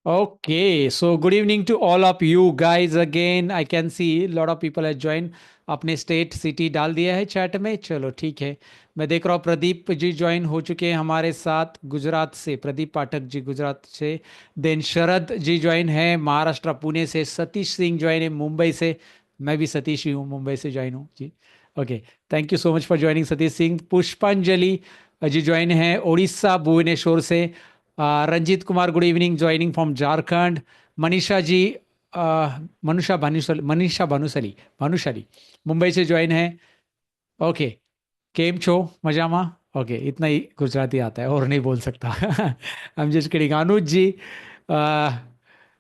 Okay, so good evening to all of you guys again. I can see a lot of people have joined. आपने state city डाल दिया है chat में, चलो ठीक है। मैं देख रहा हूँ प्रदीप जी ज्वाइन हो चुके हैं हमारे साथ गुजरात से, प्रदीप पाठक जी गुजरात से। देन शरद जी ज्वाइन है महाराष्ट्र पुणे से। सतीश सिंह ज्वाइन है मुंबई से। मैं भी सतीश ही हूँ, मुंबई से ज्वाइन हूँ जी। Okay, thank you so much for joining Satish Singh. Pushpanjali ji join है उड़ीसा भुवनेश्वर से। Ranjit Kumar good evening joining from Jharkhand. Manisha ji, Manusha Bhanushali, Manisha Bhanushali, Bhanushali Mumbai से ज्वाइन है। ओके, केम छो मजामा। ओके, इतना ही गुजराती आता है और नहीं बोल सकता। I am just kidding. Anuj ji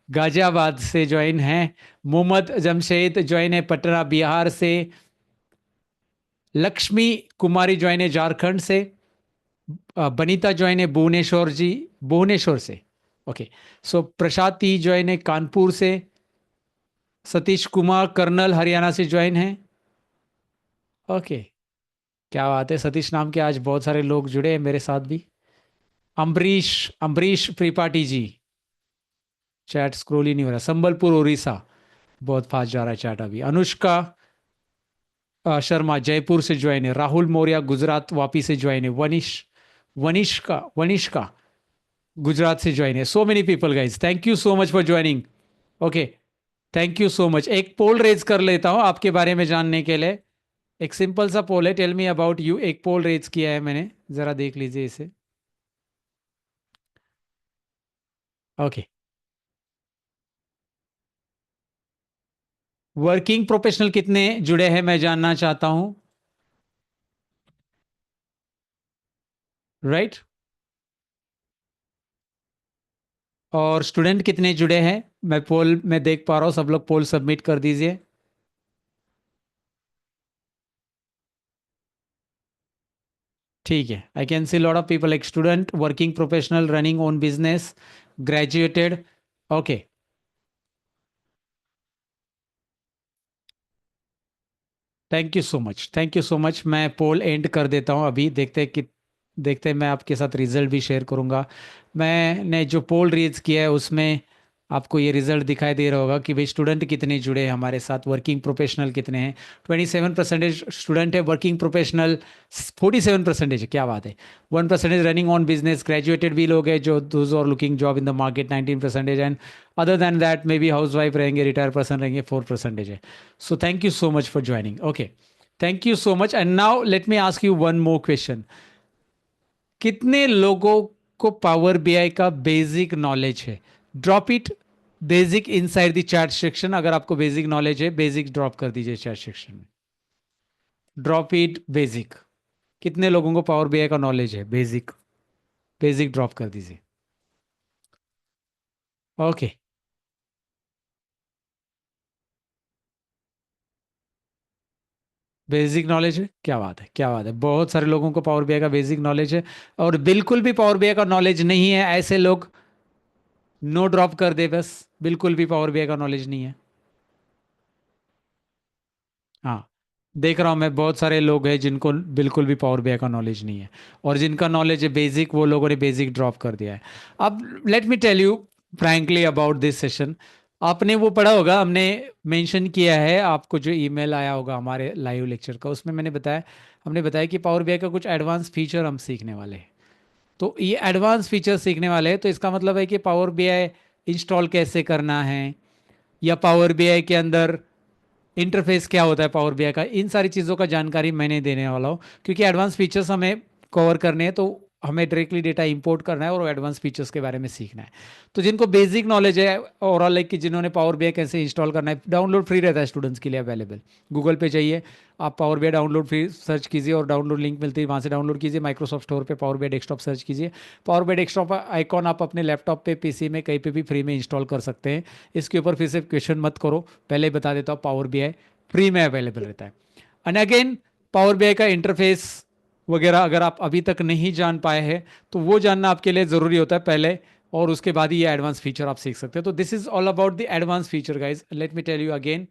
Ghaziabad से ज्वाइन है। मोहम्मद जमशेद ज्वाइन है पटना बिहार से। लक्ष्मी कुमारी ज्वाइन है झारखंड से। बनीता ज्वाइन है भुवनेश्वर जी, भुवनेश्वर से। ओके, सो प्रशांति ज्वाइन है कानपुर से। सतीश कुमार कर्नल हरियाणा से ज्वाइन है। ओके, क्या बात है, सतीश नाम के आज बहुत सारे लोग जुड़े हैं मेरे साथ भी। अम्बरीश, अम्बरीश त्रिपाठी जी, चैट स्क्रॉल ही नहीं हो रहा। संबलपुर उड़ीसा, बहुत फास्ट जा रहा है चैट अभी। अनुष्का शर्मा जयपुर से ज्वाइन है। राहुल मौर्य गुजरात वापी से ज्वाइन है। वनिष्का वनिष्का गुजरात से ज्वाइन है। So many people guys, thank you so much for joining. Okay, thank you so much. एक पोल रेज कर लेता हूं आपके बारे में जानने के लिए। एक सिंपल सा पोल है, टेल मी अबाउट यू। एक पोल रेज किया है मैंने, जरा देख लीजिए इसे। ओके, वर्किंग प्रोफेशनल कितने जुड़े हैं मैं जानना चाहता हूं। राइट, और स्टूडेंट कितने जुड़े हैं। मैं पोल में देख पा रहा हूं, सब लोग पोल सबमिट कर दीजिए। ठीक है, आई can see lot of people like student, working professional, running own business, graduated. Okay, thank you so much, thank you so much. मैं पोल एंड कर देता हूं अभी, देखते हैं कि देखते हैं, मैं आपके साथ रिजल्ट भी शेयर करूंगा। मैंने जो पोल रेज किया है उसमें आपको ये रिजल्ट दिखाई दे रहा होगा कि भाई स्टूडेंट कितने जुड़े हैं हमारे साथ, वर्किंग प्रोफेशनल कितने हैं। 27% स्टूडेंट है, वर्किंग प्रोफेशनल 47% है, क्या बात है। 1% रनिंग ऑन बिजनेस, ग्रेजुएटेड भी लोग हैं जो those are looking job in the market 19%। And other than that may be house wife रहेंगे, रिटायर पर्सन रहेंगे, 4% है। So thank you so much for joining. Okay, thank you so much. And now let me ask you one more question. कितने लोगों को power BI का basic knowledge है। Drop it basic inside the chat section. अगर आपको basic knowledge है, basic drop कर दीजिए चैट सेक्शन में। Drop it basic. कितने लोगों को पावर बीआई का नॉलेज है बेसिक, बेसिक ड्रॉप कर दीजिए। ओके, बेसिक नॉलेज है, क्या बात है, क्या बात है। बहुत सारे लोगों को पावर बीआई का बेसिक नॉलेज है। और बिल्कुल भी पावर बीआई का नॉलेज नहीं है ऐसे लोग नो ड्रॉप कर दे बस। बिल्कुल भी पावर बीआई का नॉलेज नहीं है। हाँ, देख रहा हूँ मैं बहुत सारे लोग हैं जिनको बिल्कुल भी पावर बीआई का नॉलेज नहीं है। और जिनका नॉलेज है बेसिक, वो लोगों ने बेसिक ड्रॉप कर दिया है। अब let me tell you frankly about this session. आपने वो पढ़ा होगा, हमने मेंशन किया है, आपको जो ईमेल आया होगा हमारे लाइव लेक्चर का, उसमें मैंने बताया, हमने बताया कि पावर बीआई का कुछ एडवांस फीचर हम सीखने वाले हैं। तो ये एडवांस फीचर सीखने वाले हैं, तो इसका मतलब है कि पावर बीआई इंस्टॉल कैसे करना है, या पावर बीआई के अंदर इंटरफेस क्या होता है पावर बीआई का, इन सारी चीज़ों का जानकारी मैंने देने वाला हूँ। क्योंकि एडवांस फीचर्स हमें कवर करने हैं, तो हमें डायरेक्टली डेटा इंपोर्ट करना है और एडवांस फीचर्स के बारे में सीखना है। तो जिनको बेसिक नॉलेज है ओवरऑल, लाइक कि जिन्होंने पावर बीआई कैसे इंस्टॉल करना है, डाउनलोड फ्री रहता है स्टूडेंट्स के लिए अवेलेबल। गूगल पे जाइए, आप power BI download free search कीजिए और डाउनलोड लिंक मिलती है, वहाँ से डाउनलोड कीजिए। माइक्रोसॉफ्ट स्टोर पे पावर बीआई डेस्कटॉप सर्च कीजिए। पावर बीआई डेस्कटॉप आइकॉन आप अपने लैपटॉप पे, पीसी में, कहीं पे भी फ्री में इंस्टॉल कर सकते हैं। इसके ऊपर फिर से क्वेश्चन मत करो, पहले ही बता देता हूँ, पावर बीआई फ्री में अवेलेबल रहता है। एंड अगेन, पावर बीआई का इंटरफेस वगैरह अगर आप अभी तक नहीं जान पाए हैं, तो वो जानना आपके लिए ज़रूरी होता है पहले, और उसके बाद ही ये एडवांस फीचर आप सीख सकते हैं। तो this is all about the advance feature guys, let me tell you again.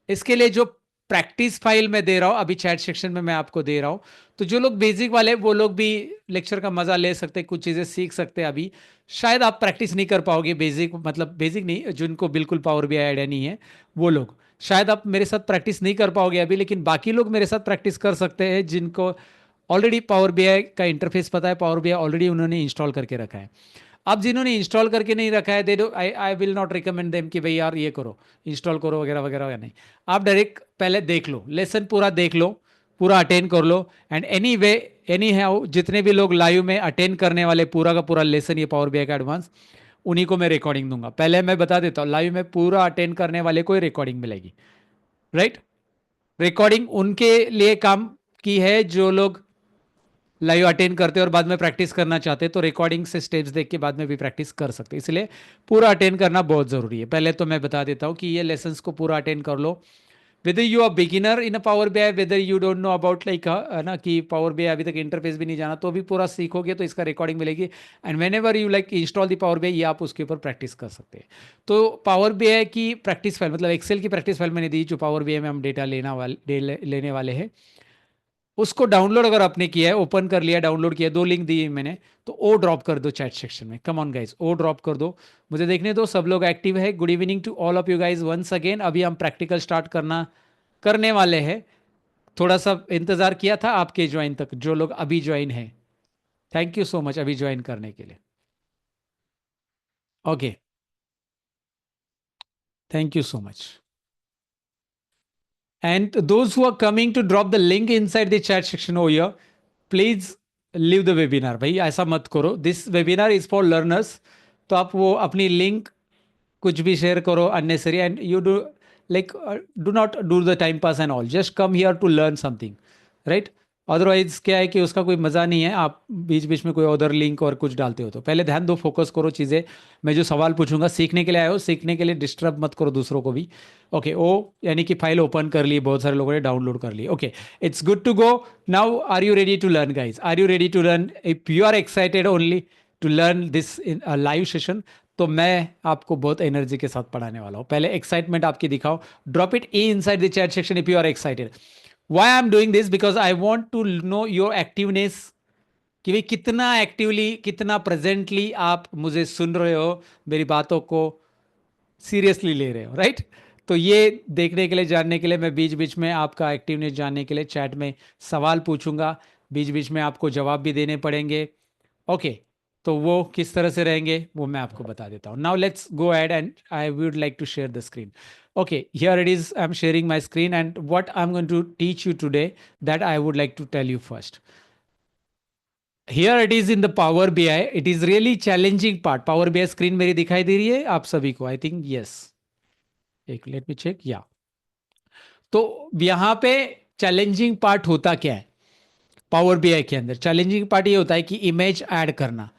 इसके लिए जो प्रैक्टिस फाइल में दे रहा हूं, अभी चैट सेक्शन में मैं आपको दे रहा हूं। तो जो लोग बेसिक वाले वो लोग भी लेक्चर का मजा ले सकते, कुछ चीजें सीख सकते हैं। अभी शायद आप प्रैक्टिस नहीं कर पाओगे बेसिक, मतलब बेसिक नहीं, जिनको बिल्कुल पावर बीआई आइडिया नहीं है वो लोग शायद आप मेरे साथ प्रैक्टिस नहीं कर पाओगे अभी, लेकिन बाकी लोग मेरे साथ प्रैक्टिस कर सकते हैं जिनको ऑलरेडी पावर बीआई का इंटरफेस पता है, पावर बीआई ऑलरेडी उन्होंने इंस्टॉल करके रखा है। अब जिन्होंने इंस्टॉल करके नहीं रखा है, they do, I I will not recommend them कि भाई यार ये करो, इंस्टॉल करो वगैरह वगैरह, या नहीं। आप डायरेक्ट पहले देख लो, लेसन पूरा देख लो, पूरा अटेंड कर लो। And anyway, anyhow, जितने भी लोग लाइव में अटेंड करने वाले पूरा का पूरा लेसन ये पावर बीआई का एडवांस, उन्हीं को मैं रिकॉर्डिंग दूंगा। पहले मैं बता देता हूँ, लाइव में पूरा अटेंड करने वाले को ही रिकॉर्डिंग मिलेगी, राइट। रिकॉर्डिंग उनके लिए काम की है जो लोग लाइव अटेंड करते और बाद में प्रैक्टिस करना चाहते, तो रिकॉर्डिंग से स्टेप्स देख के बाद में भी प्रैक्टिस कर सकते, इसलिए पूरा अटेंड करना बहुत जरूरी है। पहले तो मैं बता देता हूं कि ये लेसन्स को पूरा अटेंड कर लो। Whether you are beginner in a power BI, whether you don't know about like ना कि पावर बीआई अभी तक इंटरफेस भी नहीं जाना, तो भी पूरा सीखोगे तो इसका रिकॉर्डिंग मिलेगी। And when ever you like install the power BI, ये आप उसके ऊपर प्रैक्टिस कर सकते हैं। तो पावर बीआई की प्रैक्टिस फाइल, मतलब एक्सेल की प्रैक्टिस फाइल मैंने दी, जो पावर बीआई में हम डेटा लेने वाले हैं, उसको डाउनलोड अगर आपने किया है, ओपन कर लिया, डाउनलोड किया, दो लिंक दिए मैंने, तो ओ ड्रॉप कर दो चैट सेक्शन में। Come on guys, O drop कर दो, मुझे देखने दो सब लोग एक्टिव है। Good evening to all of you guys once again. अभी हम प्रैक्टिकल स्टार्ट करने वाले हैं। थोड़ा सा इंतजार किया था आपके ज्वाइन तक, जो लोग अभी ज्वाइन है, थैंक यू सो मच अभी ज्वाइन करने के लिए। Okay, thank you so much. And those who are coming to drop the link inside the chat section over here, please leave the webinar। भाई ऐसा मत करो, this webinar is for learners. तो आप वो अपनी लिंक कुछ भी शेयर करो unnecessary, and you do like do not do the time pass and all, just come here to learn something, right. Otherwise क्या है कि उसका कोई मज़ा नहीं है, आप बीच बीच में कोई अदर लिंक और कुछ डालते हो। तो पहले ध्यान दो, फोकस करो चीज़ें। मैं जो सवाल पूछूंगा, सीखने के लिए आए हो, सीखने के लिए डिस्टर्ब मत करो दूसरों को भी। ओके, ओ यानी कि फाइल ओपन कर ली, बहुत सारे लोगों ने डाउनलोड कर ली। Okay, it's good to go. Now are you ready to learn guys? Are you ready to learn? If you are excited only to learn this in live session, तो मैं आपको बहुत एनर्जी के साथ पढ़ाने वाला हूँ। पहले एक्साइटमेंट आपकी दिखाओ, drop it inside the chat section if you are excited. Why I am doing this? Because I want to know your activeness, कि भाई कितना एक्टिवली, कितना प्रेजेंटली आप मुझे सुन रहे हो, मेरी बातों को सीरियसली ले रहे हो, राइट। तो ये देखने के लिए, जानने के लिए, मैं बीच बीच में आपका एक्टिवनेस जानने के लिए चैट में सवाल पूछूंगा, बीच बीच में आपको जवाब भी देने पड़ेंगे। ओके, तो वो किस तरह से रहेंगे वो मैं आपको बता देता हूँ। Now let's go ahead and I would like to share the screen. Okay, here it is. I'm sharing my screen, and what I'm going to teach you today, that I would like to tell you first. Here it is in the Power BI. It is really challenging part. Power BI screen मेरी दिखाई दे रही है आप सभी को? I think yes. एक let me check. Yeah. तो यहाँ पे चैलेंजिंग पार्ट होता क्या है पावर बीआई के अंदर? चैलेंजिंग पार्ट ये होता है कि इमेज ऐड करना।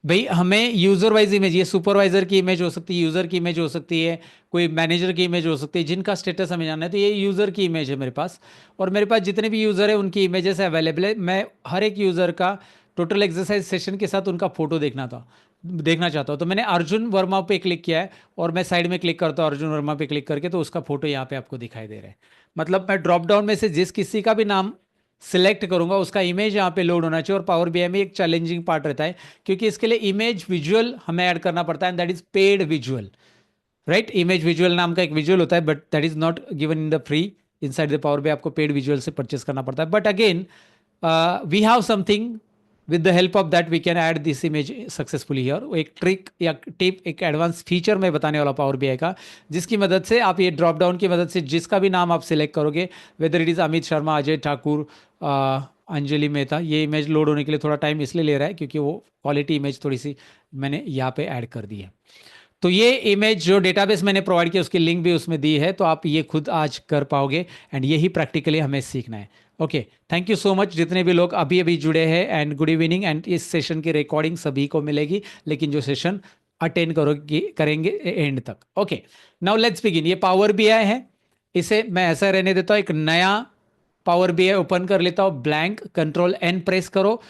भाई हमें यूजर वाइज इमेज, ये सुपरवाइजर की इमेज हो सकती है, यूजर की इमेज हो सकती है, कोई मैनेजर की इमेज हो सकती है, जिनका स्टेटस हमें जानना है। तो ये यूजर की इमेज है मेरे पास, और मेरे पास जितने भी यूजर है उनकी इमेजेस अवेलेबल है। मैं हर एक यूजर का टोटल एक्सरसाइज सेशन के साथ उनका फोटो देखना चाहता हूँ। तो मैंने अर्जुन वर्मा पे क्लिक किया है, और मैं साइड में क्लिक करता हूँ अर्जुन वर्मा पे क्लिक करके, तो उसका फोटो यहाँ पे आपको दिखाई दे रहा है। मतलब मैं ड्रॉप डाउन में से जिस किसी का भी नाम सिलेक्ट करूंगा, उसका इमेज यहाँ पे लोड होना चाहिए। और पावर बीआई में एक चैलेंजिंग पार्ट रहता है, क्योंकि इसके लिए इमेज विजुअल हमें ऐड करना पड़ता है, and that is paid visual, right. Image visual नाम का एक विजुअल होता है, but that is not given in the free. Inside the power BI आपको पेड विजुअल से परचेस करना पड़ता है। But again we have something with the help of that we can add this image successfully here. एक trick या tip, एक advance feature मैं बताने वाला पावर बीआई का, जिसकी मदद से आप ये ड्रॉप डाउन की मदद से जिसका भी नाम आप सिलेक्ट करोगे, whether it is Amit Sharma, Ajay Thakur, Anjali Mehta, ये इमेज लोड होने के लिए थोड़ा टाइम इसलिए ले रहा है क्योंकि वो क्वालिटी इमेज थोड़ी सी मैंने यहाँ पे ऐड कर दी है। तो ये इमेज जो डेटाबेस मैंने प्रोवाइड किया उसकी लिंक भी उसमें दी है, तो आप ये खुद आज कर पाओगे, एंड यही प्रैक्टिकली हमें सीखना है। Okay, thank you so much जितने भी लोग अभी अभी जुड़े हैं, एंड गुड इवनिंग। एंड इस सेशन की रिकॉर्डिंग सभी को मिलेगी, लेकिन जो सेशन अटेंड करेंगे एंड तक। Okay, now let's begin. ये पावर बीआई है, इसे मैं ऐसा रहने देता हूँ। एक नया पावर बीआई ओपन कर लेता हूँ, ब्लैंक, कंट्रोल एन प्रेस करो।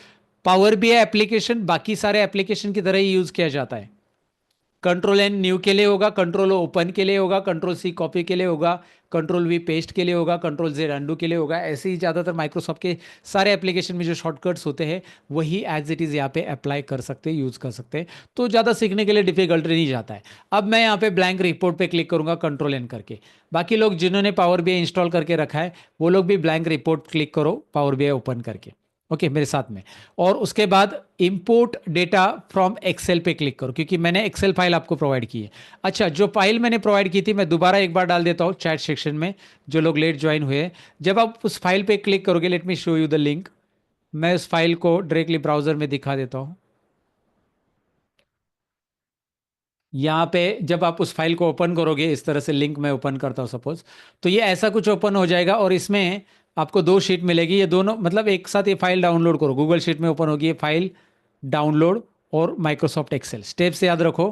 पावर बीआई एप्लीकेशन बाकी सारे एप्लीकेशन की तरह ही यूज किया जाता है, कंट्रोल एन न्यू के लिए होगा, कंट्रोल ओपन के लिए होगा, कंट्रोल सी कॉपी के लिए होगा, कंट्रोल वी पेस्ट के लिए होगा, कंट्रोल जेड अंडू के लिए होगा। ऐसे ही ज़्यादातर माइक्रोसॉफ्ट के सारे एप्लीकेशन में जो शॉर्टकट्स होते हैं वही एज इट इज़ यहाँ पे अप्लाई कर सकते हैं, यूज़ कर सकते हैं। तो ज़्यादा सीखने के लिए डिफिकल्ट नहीं जाता है। अब मैं यहाँ पे ब्लैंक रिपोर्ट पे क्लिक करूँगा कंट्रोल एन करके। बाकी लोग जिन्होंने पावर बीआई इंस्टॉल करके रखा है वो लोग भी ब्लैंक रिपोर्ट क्लिक करो पावर बीआई ओपन करके। ओके मेरे साथ में। और उसके बाद इंपोर्ट डेटा फ्रॉम एक्सेल पे क्लिक करो, क्योंकि मैंने एक्सेल फाइल आपको प्रोवाइड की है। अच्छा, जो फाइल मैंने प्रोवाइड की थी मैं दोबारा एक बार डाल देता हूँ चैट सेक्शन में, जो लोग लेट ज्वाइन हुए हैं। जब आप उस फाइल पे क्लिक करोगे, let me show you the link. मैं उस फाइल को डायरेक्टली ब्राउजर में दिखा देता हूँ। यहाँ पे जब आप उस फाइल को ओपन करोगे, इस तरह से लिंक मैं ओपन करता हूँ सपोज, तो ये ऐसा कुछ ओपन हो जाएगा और इसमें आपको दो शीट मिलेगी। ये दोनों मतलब एक साथ ये फाइल डाउनलोड करो, गूगल शीट में ओपन होगी ये फाइल, डाउनलोड और माइक्रोसॉफ्ट एक्सेल। स्टेप्स याद रखो,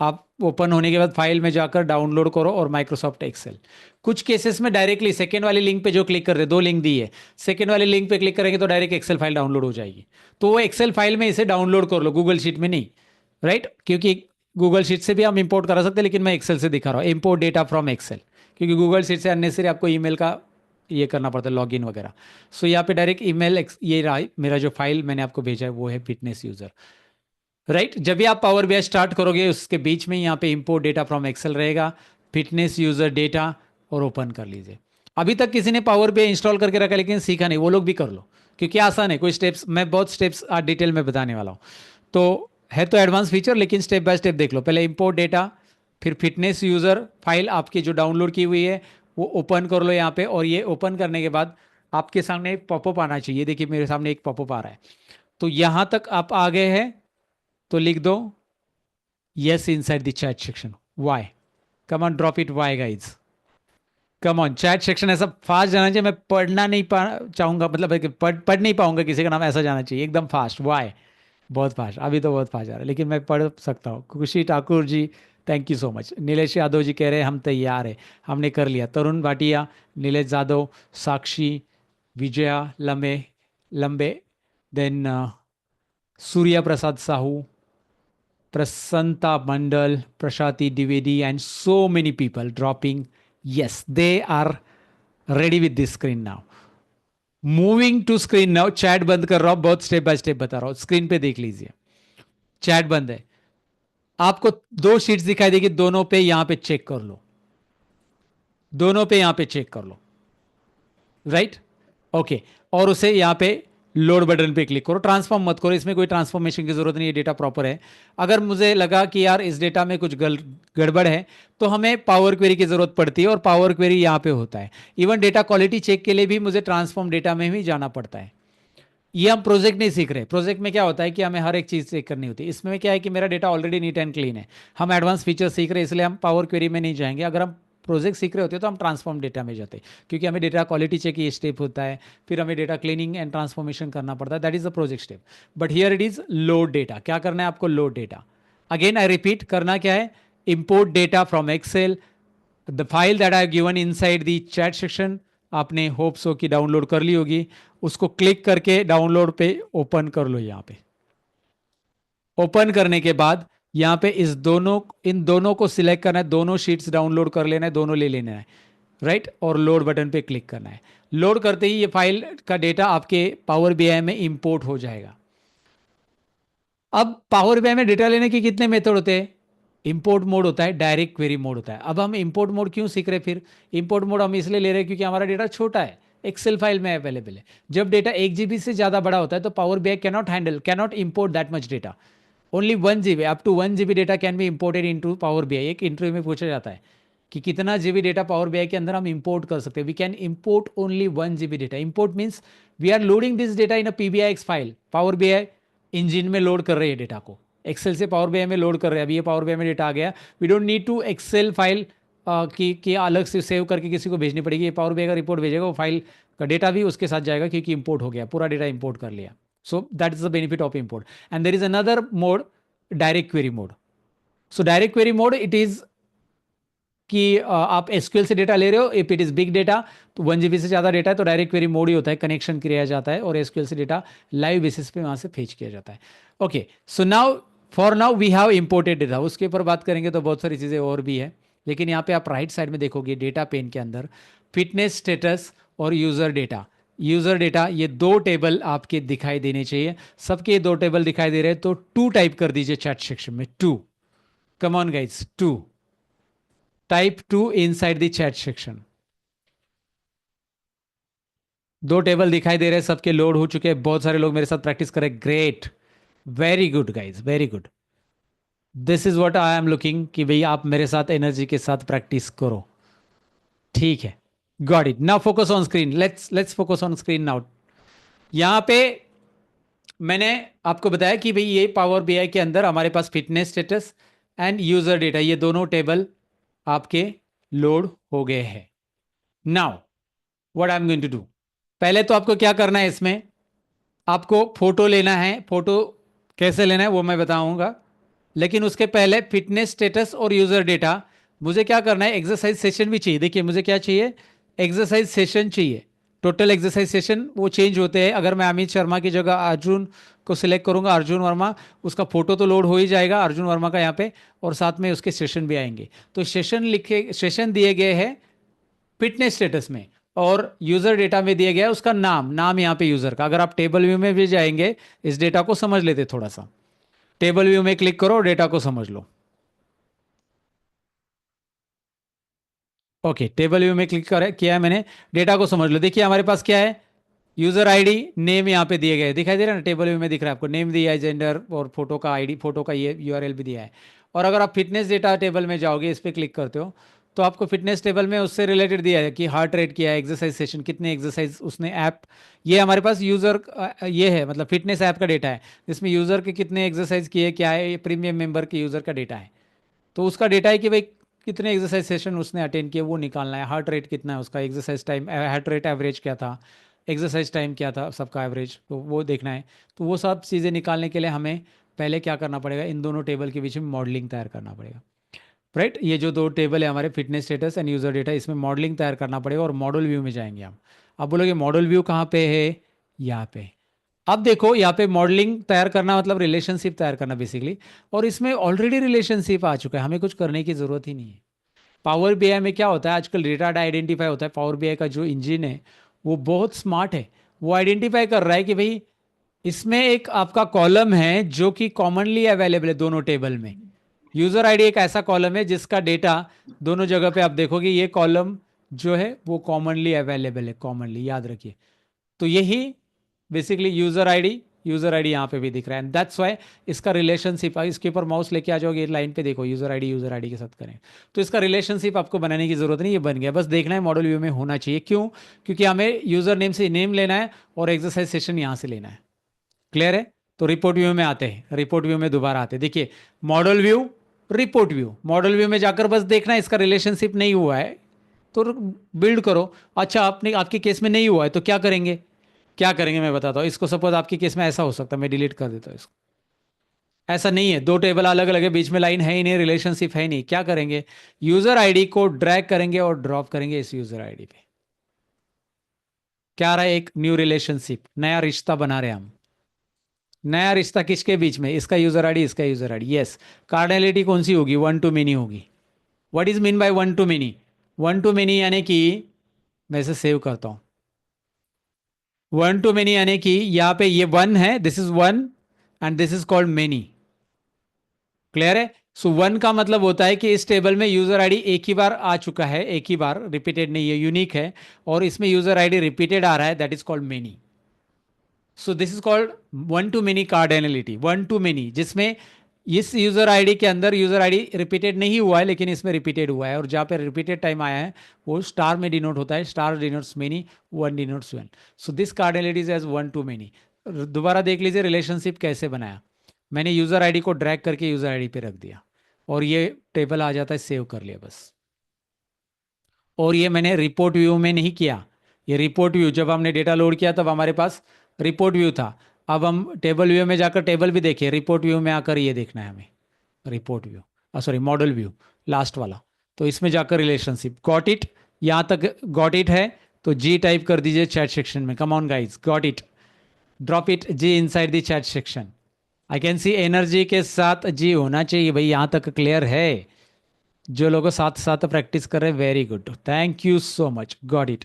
आप ओपन होने के बाद फाइल में जाकर डाउनलोड करो और माइक्रोसॉफ्ट एक्सेल। कुछ केसेस में डायरेक्टली सेकेंड वाली लिंक पे जो क्लिक कर रहे, दो लिंक दी है, सेकेंड वाली लिंक पे क्लिक करेंगे तो डायरेक्ट एक्सेल फाइल डाउनलोड हो जाएगी। तो वो एक्सेल फाइल में इसे डाउनलोड कर लो, गूगल शीट में नहीं, राइट? क्योंकि गूगल शीट से भी हम इंपोर्ट करा सकते हैं, लेकिन मैं एक्सेल से दिखा रहा हूँ, इंपोर्ट डेटा फ्रॉम एक्सेल। क्योंकि गूगल शीट से अननेसरी आपको ईमेल का ये करना पड़ता है, लॉगिन वगैरह। सो यहाँ पे डायरेक्ट ईमेल, ये रहा मेरा जो फाइल मैंने आपको भेजा है वो है फिटनेस यूजर, राइट? जब भी आप पावर बीआई स्टार्ट करोगे उसके बीच में यहाँ पे इंपोर्ट डेटा फ्रॉम एक्सेल रहेगा, फिटनेस यूजर डेटा, और ओपन कर लीजिए। अभी तक किसी ने पावर बीआई इंस्टॉल करके रखा लेकिन सीखा नहीं, वो लोग भी कर लो, क्योंकि आसान है। कोई स्टेप्स, मैं बहुत स्टेप्स आज डिटेल में बताने वाला हूँ। तो है तो एडवांस फीचर, लेकिन स्टेप बाय स्टेप देख लो। पहले इंपोर्ट डेटा, फिर फिटनेस यूजर फाइल आपकी जो डाउनलोड की हुई है वो ओपन कर लो यहाँ पे। और ये ओपन करने के बाद आपके सामने एक पॉपअप आना चाहिए। देखिए मेरे सामने एक पॉपअप आ रहा है। तो यहाँ तक आप आ गए हैं तो लिख दो yes inside the chat section. Y? Come on, drop it. Y guys? Come on, chat section ऐसा फास्ट जाना चाहिए। मैं पढ़ना नहीं पा चाहूंगा, मतलब है कि पढ़ नहीं पाऊंगा किसी का नाम, ऐसा जाना चाहिए एकदम फास्ट। वाई? बहुत फास्ट, अभी तो बहुत फास्ट जा रहा है, लेकिन मैं पढ़ सकता हूँ। Khushi Thakur ji, thank you so much. Nilesh Yadav ji कह रहे हैं हम तैयार है, हमने कर लिया। तरुण भाटिया, नीलेश यादव, साक्षी, विजया लंबे लंबे, then Surya Prasad Sahu, Prasanta Mandal, Prashati Divedi, and so many people dropping. Yes, they are ready with this screen now. Moving to screen now. Chat बंद कर रहा हूं, बहुत स्टेप बाय स्टेप बता रहा हूं। स्क्रीन पे देख लीजिए, चैट बंद है। आपको दो शीट्स दिखाई देगी, दोनों पे यहां पे चेक कर लो, दोनों पे यहां पे चेक कर लो, राइट? ओके। और उसे यहाँ पे लोड बटन पे क्लिक करो। ट्रांसफॉर्म मत करो, इसमें कोई ट्रांसफॉर्मेशन की जरूरत नहीं है, डेटा प्रॉपर है। अगर मुझे लगा कि यार इस डेटा में कुछ गड़बड़ है तो हमें पावर क्वेरी की जरूरत पड़ती है, और पावर क्वेरी यहाँ पे होता है। इवन डेटा क्वालिटी चेक के लिए भी मुझे ट्रांसफॉर्म डेटा में भी जाना पड़ता है। ये हम प्रोजेक्ट नहीं सीख रहे। प्रोजेक्ट में क्या होता है कि हमें हर एक चीज़ चेक करनी होती है। इसमें क्या है कि मेरा data already neat and clean है, हम एडवांस फीचर सीख रहे हैं, इसलिए हम पावर क्वेरी में नहीं जाएंगे। अगर हम प्रोजेक्ट सीख रहे होते तो हम ट्रांसफॉर्म डेटा में जाते, क्योंकि हमें डेटा क्वालिटी चेक ये स्टेप होता है, फिर हमें डेटा क्लीनिंग एंड ट्रांसफॉर्मेशन करना पड़ता है। That is the project step. But here it is load data. क्या करना है आपको? Load data. Again I repeat, करना क्या है? Import data from Excel, the file that I given inside the chat section. आपने होप सो की download कर ली होगी, उसको क्लिक करके डाउनलोड पे ओपन कर लो। यहाँ पे ओपन करने के बाद यहाँ पे इन दोनों को सिलेक्ट करना है, दोनों शीट्स डाउनलोड कर लेना है, दोनों ले लेना है, राइट? और लोड बटन पे क्लिक करना है। लोड करते ही ये फाइल का डेटा आपके पावर बीआई में इंपोर्ट हो जाएगा। अब पावर बीआई में डेटा लेने के कितने मेथड होते हैं? इंपोर्ट मोड होता है, डायरेक्ट क्वेरी मोड होता है। अब हम इंपोर्ट मोड क्यों सीख रहे हैं? फिर इंपोर्ट मोड हम इसलिए ले रहे हैं क्योंकि हमारा डेटा छोटा है, एक्सेल फाइल में अवेलेबल है। जब डेटा 1 GB से ज़्यादा बड़ा होता है तो power BI cannot import that much data. Only 1 GB, up to 1 GB data can be imported into power BI. एक इंटरव्यू में पूछा जाता है कि कितना जीबी डेटा पावर बीआई के अंदर हम इंपोर्ट कर सकते हैं। We can import only 1 GB data. Import means we are loading this data in a PBIX file. Power BI engine में लोड कर रहे हैं डेटा को, एक्सेल से पावर बीआई में लोड कर रहे हैं। अभी ये पावर बीआई में डेटा आ गया, we don't need to Excel file की अलग से सेव करके किसी को भेजनी पड़ेगी। ये पावर बीआई का रिपोर्ट भेजेगा, वो फाइल का डेटा भी उसके साथ जाएगा क्योंकि इंपोर्ट हो गया, पूरा डेटा इंपोर्ट कर लिया। So that is the benefit of import. And there is another mode, direct query mode. So direct query mode it is कि आप एसक्यूएल से डेटा ले रहे हो, if it is big data तो 1 GB से ज़्यादा डेटा है तो डायरेक्ट क्वेरी मोड ही होता है, कनेक्शन किया जाता है और एसक्यूएल से डेटा लाइव बेसिस पे वहाँ से फेच किया जाता है। Okay, so now for now we have imported data, उसके ऊपर बात करेंगे तो बहुत सारी चीज़ें और भी है। लेकिन यहाँ पे आप राइट साइड में देखोगे डेटा पेन के अंदर फिटनेस स्टेटस और यूज़र डेटा, यूज़र डेटा, ये दो टेबल आपके दिखाई देने चाहिए। सबके दो टेबल दिखाई दे रहे हैं तो टू टाइप कर दीजिए चैट सेक्शन में, two. Come on guys, two, type two inside the chat section. दो टेबल दिखाई दे रहे हैं, सबके लोड हो चुके हैं, बहुत सारे लोग मेरे साथ प्रैक्टिस करें, great, very good guys, very good. This is what I am looking कि भैया आप मेरे साथ एनर्जी के साथ प्रैक्टिस करो, ठीक है। Got it, now focus on screen, let's focus on screen now. यहां पे मैंने आपको बताया कि भाई ये पावर बीआई के अंदर हमारे पास fitness status and user data, ये दोनों टेबल आपके लोड हो गए हैं। Now what I am going to do, पहले तो आपको क्या करना है, इसमें आपको फोटो लेना है। फोटो कैसे लेना है वो मैं बताऊंगा, लेकिन उसके पहले फिटनेस स्टेटस और यूजर डेटा, मुझे क्या करना है, एक्सरसाइज सेशन भी चाहिए। देखिए मुझे क्या चाहिए, एक्सरसाइज सेशन चाहिए। टोटल एक्सरसाइज सेशन वो चेंज होते हैं। अगर मैं अमित शर्मा की जगह अर्जुन को सिलेक्ट करूंगा, अर्जुन वर्मा, उसका फोटो तो लोड हो ही जाएगा अर्जुन वर्मा का यहाँ पे, और साथ में उसके सेशन भी आएंगे। तो सेशन लिखे, सेशन दिए गए हैं फिटनेस स्टेटस में, और यूजर डेटा में दिया गया है उसका नाम, नाम यहाँ पे यूजर का। अगर आप टेबल व्यू में भी जाएंगे, इस डेटा को समझ लेते थोड़ा सा, टेबल व्यू में क्लिक करो, डेटा को समझ लो। ओके, टेबल व्यू में क्लिक कर किया है मैंने, डेटा को समझ लो। देखिए हमारे पास क्या है, यूजर आईडी, नेम यहाँ पे दिए गए, दिखाई दे रहा है ना, टेबल व्यू में दिख रहा है आपको, नेम दिया है, जेंडर, और फोटो का आईडी, फोटो का ये यूआरएल भी दिया है। और अगर आप फिटनेस डेटा टेबल में जाओगे, इस पर क्लिक करते हो, तो आपको फिटनेस टेबल में उससे रिलेटेड दिया है कि हार्ट रेट किया है, एक्सरसाइज सेशन कितने एक्सरसाइज उसने, ऐप, ये हमारे पास यूजर, ये है मतलब फिटनेस ऐप का डेटा है, जिसमें यूजर के कितने एक्सरसाइज किए, क्या है, ये प्रीमियम मेंबर के यूजर का डेटा है। तो उसका डेटा है कि भाई कितने एक्सरसाइज सेशन उसने अटेंड किए, वो निकालना है। हार्ट रेट कितना है उसका, exercise time, heart rate average क्या था, एक्सरसाइज टाइम क्या था सबका एवरेज, तो वो देखना है। तो वो सब चीज़ें निकालने के लिए हमें पहले क्या करना पड़ेगा, इन दोनों टेबल के बीच में मॉडलिंग तैयार करना पड़ेगा। राइट, ये जो दो टेबल है हमारे fitness status and user data, इसमें मॉडलिंग तैयार करना पड़ेगा, और मॉडल व्यू में जाएंगे हम। अब बोलोगे मॉडल व्यू कहाँ पे है, यहाँ पे। अब देखो यहाँ पे मॉडलिंग तैयार करना मतलब रिलेशनशिप तैयार करना बेसिकली, और इसमें ऑलरेडी रिलेशनशिप आ चुका है, हमें कुछ करने की जरूरत ही नहीं है। पावर बीआई में क्या होता है, आजकल डेटा आइडेंटिफाई होता है, पावर बीआई का जो इंजन है वो बहुत स्मार्ट है। वो आइडेंटिफाई कर रहा है कि भाई इसमें एक आपका कॉलम है जो कि कॉमनली अवेलेबल है दोनों टेबल में। यूजर आईडी एक ऐसा कॉलम है जिसका डेटा दोनों जगह पे आप देखोगे, ये कॉलम जो है वो कॉमनली अवेलेबल है, कॉमनली याद रखिए। तो यही बेसिकली यूजर आईडी यहाँ पे भी दिख रहा है, दैट्स वाई इसका रिलेशनशिप, इसके ऊपर माउस लेके आ जाओगे लाइन पे, देखो यूजर आईडी के साथ करें, तो इसका रिलेशनशिप आपको बनाने की जरूरत नहीं, ये बन गया। बस देखना है मॉडल व्यू में होना चाहिए, क्यों, क्योंकि हमें यूजर नेम से नेम लेना है और एक्सरसाइज सेशन यहाँ से लेना है। क्लियर है, तो रिपोर्ट व्यू में आते हैं, रिपोर्ट व्यू में दोबारा आते हैं। देखिए model view, report view, model view में जाकर बस देखना है इसका रिलेशनशिप नहीं हुआ है तो बिल्ड करो। अच्छा आपने, आपके केस में नहीं हुआ है तो क्या करेंगे, क्या करेंगे मैं बताता हूँ। इसको सपोज आपके केस में ऐसा हो सकता है, मैं डिलीट कर देता हूँ इसको। ऐसा नहीं है, दो टेबल अलग अलग है, बीच में लाइन है ही नहीं, रिलेशनशिप है ही नहीं, क्या करेंगे, यूजर आईडी को ड्रैग करेंगे और ड्रॉप करेंगे इस यूजर आईडी पे। क्या आ रहा है, एक न्यू रिलेशनशिप, नया रिश्ता बना रहे हैं हम। नया रिश्ता किसके बीच में, इसका यूजर आईडी, इसका यूजर आईडी, यस। कार्डिनलिटी कौन सी होगी, वन टू मेनी होगी। What is mean by one to many, one to many यानी कि, मैं इसे सेव करता हूं, वन टू मेनी यानी कि यहाँ पे ये वन है, this is one and this is called many. Clear है, सो वन का मतलब होता है कि इस टेबल में यूजर आईडी एक ही बार आ चुका है, एक ही बार, रिपीटेड नहीं है, यूनिक है, और इसमें यूजर आईडी रिपीटेड आ रहा है, that is called many. So this is called one to many cardinality, one to many, जिसमें इस यूजर आईडी के अंदर यूजर आईडी रिपीटेड नहीं हुआ है लेकिन इसमें रिपीटेड हुआ है, और जहाँ पे रिपीटेड टाइम आया है वो स्टार में डिनोट होता है, star denotes many, one denotes one. So this cardinality is as one to many. दोबारा देख लीजिए रिलेशनशिप कैसे बनाया, मैंने यूजर आईडी को ड्रैग करके यूजर आईडी पे रख दिया, और ये टेबल आ जाता है, सेव कर लिया बस। और ये मैंने रिपोर्ट व्यू में नहीं किया, ये रिपोर्ट व्यू जब हमने डेटा लोड किया तब हमारे पास रिपोर्ट व्यू था। अब हम टेबल व्यू में जाकर टेबल भी देखिए, रिपोर्ट व्यू में आकर ये देखना है हमें, report view, sorry model view, last वाला। तो इसमें जाकर रिलेशनशिप, गॉट इट, यहाँ तक गॉट इट है तो जी टाइप कर दीजिए चैट सेक्शन में, come on guys, got it, drop it G inside the chat section. I can see energy के साथ जी होना चाहिए भाई, यहाँ तक क्लियर है? जो लोग साथ साथ प्रैक्टिस कर रहे हैं, very good, thank you so much, got it.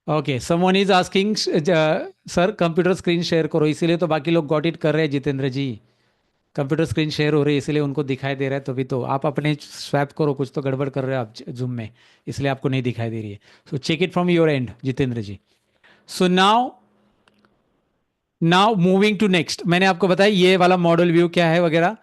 Okay, someone is asking sir computer screen share करो, इसीलिए तो बाकी लोग गॉट इट कर रहे हैं जितेंद्र जी। कंप्यूटर स्क्रीन शेयर हो रही है इसलिए उनको दिखाई दे रहा है, तभी तो आप अपने स्वैप करो, कुछ तो गड़बड़ कर रहे हो आप जूम में, इसलिए आपको नहीं दिखाई दे रही है। So check it from your end Jitendra ji. So now, now moving to next, मैंने आपको बताया ये वाला मॉडल व्यू क्या है वगैरह।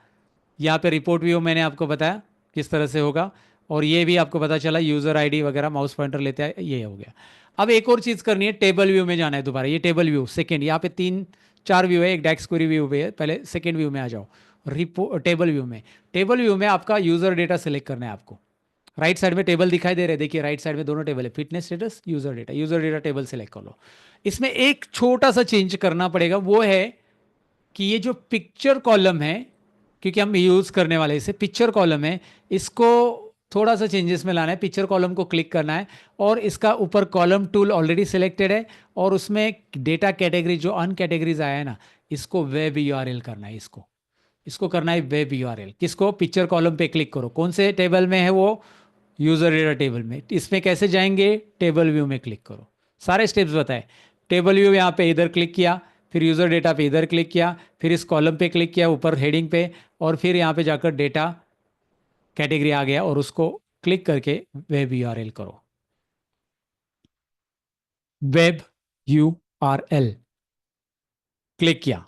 यहाँ पे रिपोर्ट व्यू मैंने आपको बताया किस तरह से होगा, और ये भी आपको पता चला यूजर आईडी वगैरह, माउस पॉइंटर लेते हैं, ये हो गया। अब एक और चीज़ करनी है, टेबल व्यू में जाना है दोबारा। ये टेबल व्यू सेकंड, यहाँ पे तीन चार व्यू है, एक डेस्क क्वेरी व्यू पे है, पहले सेकंड व्यू में आ जाओ। रिपो टेबल व्यू में, टेबल व्यू में आपका यूजर डेटा सेलेक्ट करना है आपको। राइट साइड में टेबल दिखाई दे रहे हैं, देखिए राइट साइड में दोनों टेबल है, fitness status, user data. User data table select कर लो। इसमें एक छोटा सा चेंज करना पड़ेगा, वो है कि ये जो पिक्चर कॉलम है, क्योंकि हम यूज करने वाले इसे पिक्चर कॉलम है, इसको थोड़ा सा चेंजेस में लाना है। पिक्चर कॉलम को क्लिक करना है और इसका ऊपर कॉलम टूल ऑलरेडी सिलेक्टेड है, और उसमें डेटा कैटेगरी जो अन कैटेगरीज आया है ना, इसको वेब यूआरएल करना है। इसको इसको करना है वेब यूआरएल। किसको? पिक्चर कॉलम पे क्लिक करो। कौन से टेबल में है वो? यूजर डेटा टेबल में। इसमें कैसे जाएंगे? टेबल व्यू में क्लिक करो। सारे स्टेप्स बताए। टेबल व्यू यहाँ पे इधर क्लिक किया, फिर यूजर डेटा पे इधर क्लिक किया, फिर इस कॉलम पे क्लिक किया ऊपर हेडिंग पे, और फिर यहाँ पे जाकर डेटा कैटेगरी आ गया, और उसको क्लिक करके वेब यूआरएल करो। वेब यूआरएल क्लिक किया,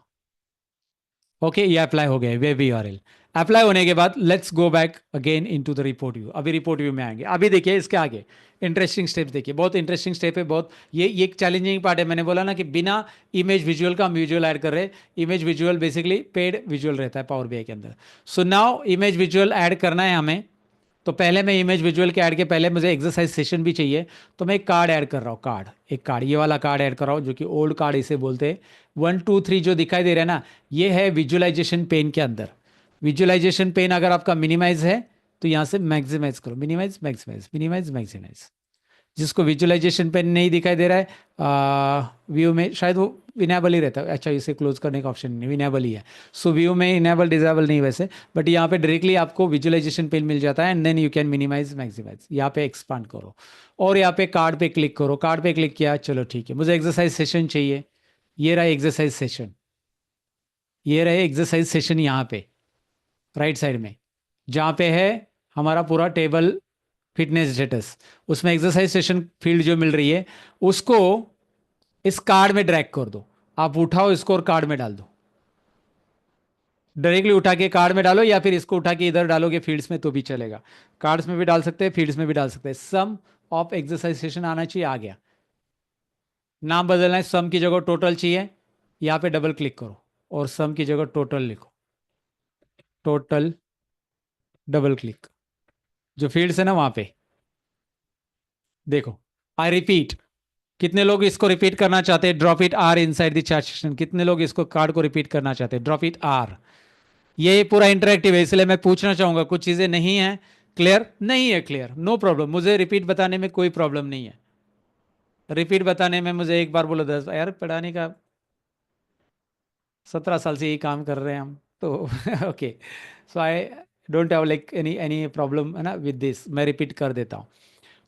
ओके, ये अप्लाई हो गया वेब यूआरएल। अप्लाई होने के बाद let's go back again into the report view. अभी रिपोर्ट व्यू में आएंगे। अभी देखिए इसके आगे इंटरेस्टिंग स्टेप देखिए, बहुत इंटरेस्टिंग स्टेप है, बहुत ये एक चैलेंजिंग पार्ट है। मैंने बोला ना कि बिना इमेज विजुअल का हम विजुअल ऐड कर रहे हैं। Image visual basically paid visual रहता है पावर बीआई के अंदर। So now image visual add करना है हमें। तो पहले मैं इमेज विजुअल के ऐड के पहले मुझे एक्सरसाइज सेशन भी चाहिए, तो मैं एक कार्ड ऐड कर रहा हूँ। कार्ड, एक कार्ड, ये वाला कार्ड ऐड कर रहा हूँ, जो कि ओल्ड कार्ड इसे बोलते हैं। 1 2 3 जो दिखाई दे रहा है ना, ये है विजुअलाइजेशन पेन के अंदर। विजुअलाइजेशन पेन अगर आपका मिनिमाइज है तो यहाँ से मैक्सिमाइज करो, मिनिमाइज मैक्सिमाइज, मिनिमाइज मैक्सिमाइज। जिसको विजुअलाइजेशन पेन नहीं दिखाई दे रहा है व्यू में, शायद वो इनेबल ही रहता है। अच्छा, इसे क्लोज करने का ऑप्शन नहीं, इनेबल ही है। सो व्यू में इनेबल डिजेबल नहीं वैसे, बट यहाँ पे डायरेक्टली आपको विजुअलाइजेशन पेन मिल जाता है, and then you can minimize maximize. यहाँ पे एक्सपांड करो और यहाँ पे कार्ड पे क्लिक करो। कार्ड पे क्लिक किया, चलो ठीक है, मुझे एक्सरसाइज सेशन चाहिए। ये रहा एक्सरसाइज सेशन, ये रहे एक्सरसाइज सेशन यहाँ पे राइट साइड में, जहाँ पे है हमारा पूरा टेबल फिटनेस स्टेटस। उसमें एक्सरसाइज सेशन फील्ड जो मिल रही है, उसको इस कार्ड में ड्रैग कर दो। आप उठाओ इसको और कार्ड में डाल दो। डायरेक्टली उठा के कार्ड में डालो, या फिर इसको उठा के इधर डालोगे फील्ड्स में तो भी चलेगा। कार्ड्स में भी डाल सकते हैं, फील्ड्स में भी डाल सकते हैं। सम ऑफ एक्सरसाइज सेशन आना चाहिए, आ गया। नाम बदलना है, सम की जगह टोटल चाहिए। यहाँ पे डबल क्लिक करो और सम की जगह टोटल लिखो। टोटल, डबल क्लिक, जो फील्ड्स है ना वहां पे देखो। आई रिपीट, कितने लोग इसको रिपीट करना चाहते हैं? Drop it R inside the chat section. कितने लोग इसको कार्ड को रिपीट करना चाहते हैं? Drop it R. ये पूरा इंटरेक्टिव है, इसलिए मैं पूछना चाहूंगा, कुछ चीजें नहीं है क्लियर, नहीं है क्लियर, नो प्रॉब्लम, मुझे रिपीट बताने में कोई प्रॉब्लम नहीं है। रिपीट बताने में मुझे एक बार बोलो 10 यार, पढ़ाने का 17 साल से यही काम कर रहे हैं हम तो okay. So I don't have like any any problem है ना विद दिस। मैं रिपीट कर देता हूँ।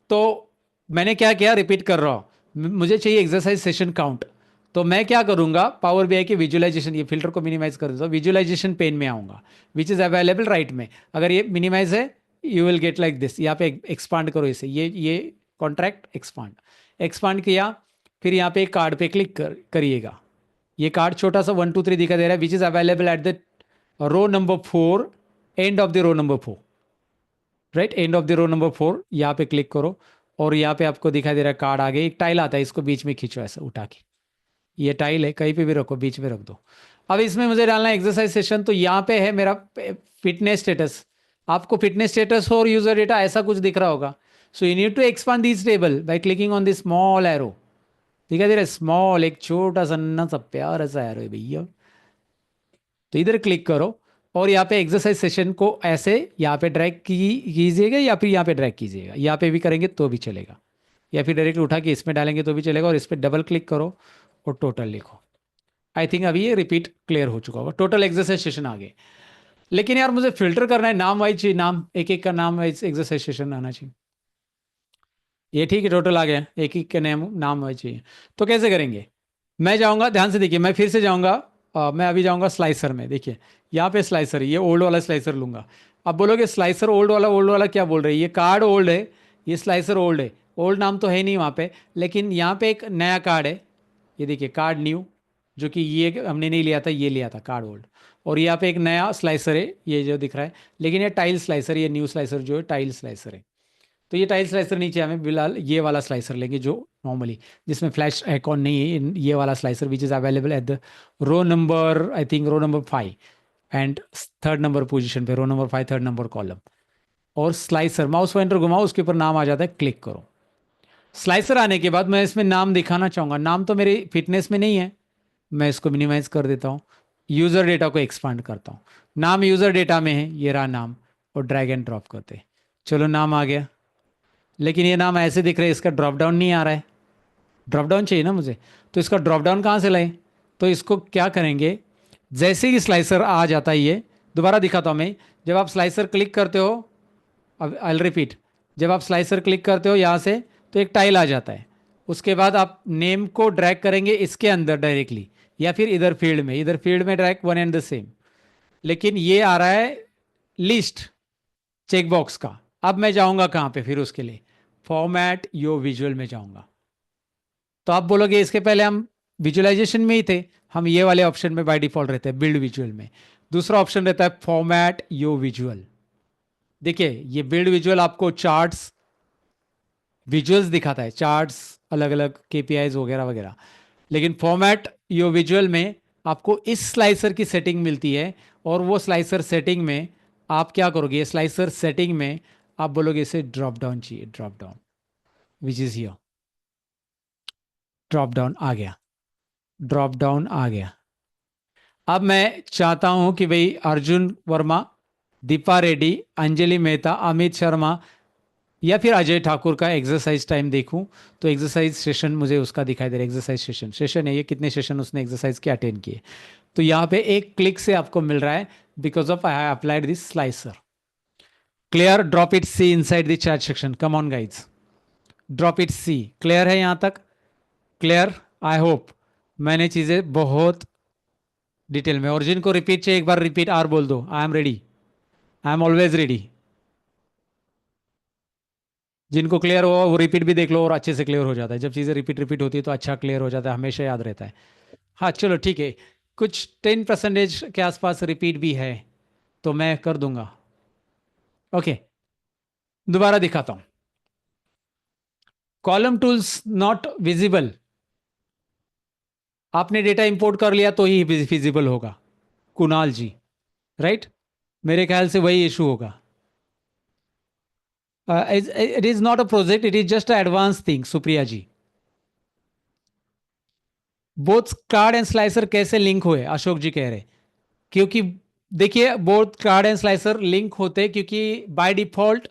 तो मैंने क्या किया, रिपीट कर रहा हूँ। मुझे चाहिए एक्सरसाइज सेशन काउंट। तो मैं क्या करूंगा, पावर बीआई की विजुअलाइजेशन, ये फिल्टर को मिनिमाइज कर देता हूँ, विजुअलाइजेशन पेन में आऊंगा, विच इज अवेलेबल राइट में। अगर ये मिनिमाइज है, you will get like this. यहाँ पे एक्सपांड करो इसे, ये कॉन्ट्रैक्ट एक्सपांड, एक्सपांड किया। फिर यहाँ पे कार्ड पे क्लिक करिएगा। ये कार्ड छोटा सा 1 2 3 दिखा दे रहा है, which is available at the row number 4, end of the row number 4, right, end of the row number 4। यहाँ पे क्लिक करो और यहाँ पे आपको दिखाई दे रहा है कार्ड आगे। एक टाइल आता है, इसको बीच में खींचो ऐसा उठा के। ये टाइल है, कहीं पे भी रखो, बीच में रख दो। अब इसमें मुझे डालना है एक्सरसाइज सेशन, तो यहाँ पे है मेरा फिटनेस स्टेटस। आपको फिटनेस स्टेटस और यूजर डेटा ऐसा कुछ दिख रहा होगा। So you need to expand this table by clicking on this small arrow. दिखाई दे रहा है स्मॉल, एक छोटा सा नन्ना सा प्यारा सा एरो है भैया। तो इधर क्लिक करो और यहाँ पे एक्सरसाइज सेशन को ऐसे यहाँ पे ड्रैग कीजिएगा, या फिर यहाँ पे ड्रैग कीजिएगा। यहाँ पे भी करेंगे तो भी चलेगा, या फिर डायरेक्टली उठा के इसमें डालेंगे तो भी चलेगा। और इस पर डबल क्लिक करो और टोटल लिखो। आई थिंक अभी ये रिपीट क्लियर हो चुका होगा, टोटल एक्सरसाइज सेशन आ गए। लेकिन यार मुझे फिल्टर करना है, नाम वाइज चाहिए, नाम एक एक का नाम वाइज एक्सरसाइज सेशन आना चाहिए। ये ठीक है, टोटल आ गया, एक एक के नाम नाम वाइज चाहिए। तो कैसे करेंगे? मैं जाऊंगा, ध्यान से देखिए, मैं फिर से जाऊंगा, मैं अभी जाऊंगा स्लाइसर में। देखिए यहाँ पे स्लाइसर है, ये ओल्ड वाला स्लाइसर लूंगा। अब बोलोगे स्लाइसर ओल्ड वाला क्या बोल रहे हैं? ये कार्ड ओल्ड है, ये स्लाइसर ओल्ड है। ओल्ड नाम तो है नहीं वहाँ पे, लेकिन यहाँ पे एक नया कार्ड है, ये देखिए कार्ड न्यू, जो कि ये हमने नहीं लिया था, ये लिया था कार्ड ओल्ड। और यहाँ पे एक नया स्लाइसर है, ये जो दिख रहा है, लेकिन ये टाइल स्लाइसर, ये न्यू स्लाइसर जो है टाइल स्लाइसर है। तो ये टाइल स्लाइसर नीचे हमें फिलहाल ये वाला स्लाइसर लेंगे जो नॉर्मली, जिसमें फ्लैश आइकॉन नहीं है, ये वाला slicer which is available at the row number, I think row number 5 and third number position पे, row number 5 third number column. और स्लाइसर माउस पॉइंटर घुमाओ, उसके ऊपर नाम आ जाता है, क्लिक करो। स्लाइसर आने के बाद मैं इसमें नाम दिखाना चाहूँगा, नाम तो मेरी फिटनेस में नहीं है, मैं इसको मिनिमाइज कर देता हूँ, यूज़र डेटा को एक्सपांड करता हूँ। नाम यूज़र डेटा में है, ये रहा नाम, और ड्रैग एंड ड्रॉप करते हैं। चलो नाम आ गया, लेकिन ये नाम ऐसे दिख रहा है, इसका ड्रॉप डाउन नहीं आ रहा है। ड्रॉप डाउन चाहिए ना मुझे, तो इसका ड्रॉप डाउन कहाँ से लाएं? तो इसको क्या करेंगे, जैसे ही स्लाइसर आ जाता है, ये दोबारा दिखाता हूँ मैं, जब आप स्लाइसर क्लिक करते हो, अब आई रिपीट, जब आप स्लाइसर क्लिक करते हो यहाँ से, तो एक टाइल आ जाता है। उसके बाद आप नेम को ड्रैग करेंगे इसके अंदर डायरेक्टली, या फिर इधर फील्ड में drag one and the same. लेकिन ये आ रहा है लिस्ट चेकबॉक्स का। अब मैं जाऊंगा कहाँ पे फिर उसके लिए, फॉर्मेट योर विजुअल में जाऊंगा। तो आप बोलोगे इसके पहले हम विजुअलाइजेशन में ही थे, हम ये वाले ऑप्शन में बाय डिफॉल्ट रहते हैं, बिल्ड विजुअल में। दूसरा ऑप्शन रहता है फॉर्मेट योर विजुअल। देखिए ये बिल्ड विजुअल आपको चार्ट्स विजुअल्स दिखाता है, चार्ट्स अलग अलग केपीआईज वगैरह वगैरह। लेकिन फॉर्मेट योर विजुअल में आपको इस स्लाइसर की सेटिंग मिलती है, और वो स्लाइसर सेटिंग में आप क्या करोगे, ये स्लाइसर सेटिंग में आप बोलोगे इसे ड्रॉप डाउन चाहिए, drop down which is here, drop down आ गया, ड्रॉप डाउन आ गया। अब मैं चाहता हूं कि भाई अर्जुन वर्मा, दीपा रेड्डी, अंजलि मेहता, अमित शर्मा या फिर अजय ठाकुर का एक्सरसाइज टाइम देखूं। तो एक्सरसाइज सेशन मुझे उसका दिखाई दे रहा है, एक्सरसाइज सेशन, सेशन है ये, कितने सेशन उसने एक्सरसाइज के अटेंड किए। तो यहाँ पे एक क्लिक से आपको मिल रहा है, because of I have applied this slicer. Clear? Drop it C inside the chat section, come on guys, drop it C. Clear है यहाँ तक? क्लियर? आई होप मैंने चीज़ें बहुत डिटेल में, और जिनको रिपीट चाहिए एक बार रिपीट आर बोल दो, I am ready, I am always ready. जिनको क्लियर हुआ वो रिपीट भी देख लो, और अच्छे से क्लियर हो जाता है। जब चीज़ें रिपीट रिपीट होती है तो अच्छा क्लियर हो जाता है, हमेशा याद रहता है। हाँ चलो ठीक है, कुछ 10% के आसपास रिपीट भी है, तो मैं कर दूंगा। ओके, दोबारा दिखाता हूं। कॉलम टूल्स नॉट विजिबल, आपने डेटा इंपोर्ट कर लिया तो ही विजिबल होगा, कुणाल जी, राइट? मेरे ख्याल से वही इशू होगा। It is not a project, it is just a advance thing, Supriya ji. Both card and slicer कैसे लिंक हुए, अशोक जी कह रहे, क्योंकि देखिए both card and slicer link होते क्योंकि बाय डिफॉल्ट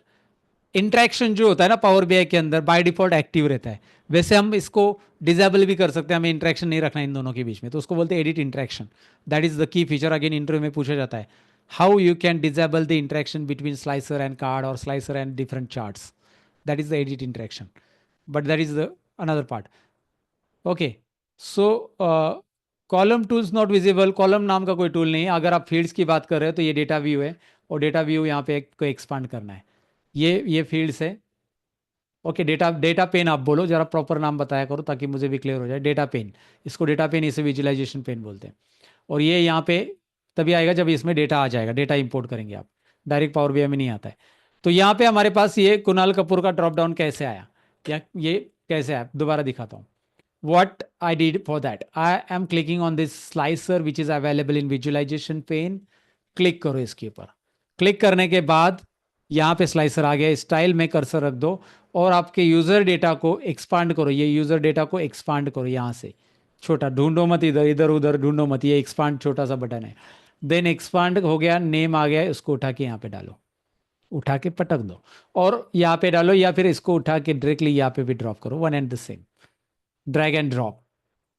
इंटरेक्शन जो होता है ना पावर बीआई के अंदर बाय डिफॉल्ट एक्टिव रहता है। वैसे हम इसको डिजेबल भी कर सकते हैं, हमें इंटरेक्शन नहीं रखना इन दोनों के बीच में, तो उसको बोलते हैं edit interaction. That is the key feature, again interview में पूछा जाता है, how you can disable the interaction between slicer and card और slicer and different charts, that is the edit interaction, but that is the another part. Okay, so column tools not visible, column नाम का कोई tool नहीं है। अगर आप fields की बात कर रहे हो तो ये डेटा व्यू है, और डेटा व्यू यहाँ पे को एक्सपांड करना है, ये फील्ड्स है। ओके, डेटा डेटा पेन आप बोलो, जरा प्रॉपर नाम बताया करो ताकि मुझे भी क्लियर हो जाए। डेटा पेन, इसको डेटा पेन, इसे विजुअलाइजेशन पेन बोलते हैं। और ये यहाँ पे तभी आएगा जब इसमें डेटा आ जाएगा, डेटा इंपोर्ट करेंगे आप, डायरेक्ट पावर बीआई में नहीं आता है। तो यहाँ पे हमारे पास ये कुणाल कपूर का ड्रॉप डाउन कैसे आया, या ये कैसे आया, दोबारा दिखाता हूँ। What I did for that, I am clicking on this slicer which is available in visualization pane. Click करो इसके ऊपर, क्लिक करने के बाद यहाँ पे स्लाइसर आ गया, स्टाइल में कर्सर रख दो, और आपके यूजर डेटा को एक्सपांड करो, ये यूजर डेटा को एक्सपांड करो यहाँ से, छोटा ढूंढो मत, इधर इधर उधर ढूंढो मत, ये एक्सपांड छोटा सा बटन है। देन एक्सपांड हो गया, नेम आ गया, इसको उठा के यहाँ पे डालो, उठा के पटक दो, और यहाँ पे डालो, या फिर इसको उठा के डायरेक्टली यहाँ पे भी ड्रॉप करो, one and the same, drag and drop.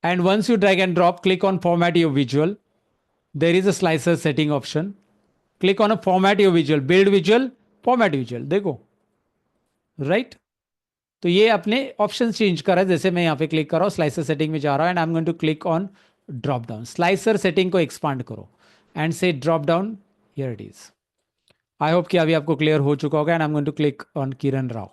And once you drag and drop, click on format your visual. There is a slicer setting option. Click on a format your visual, build visual, format visual. देखो, right? तो ये अपने option change करा है. जैसे मैं यहाँ पे क्लिक कर रहा हूँ, स्लाइसर सेटिंग में जा रहा हूँ, and I am going to click on drop down. Slicer setting को एक्सपांड करो एंड से drop down. Here it is. I hope कि अभी आपको क्लियर हो चुका होगा. And I am going to click on Kiran Rao,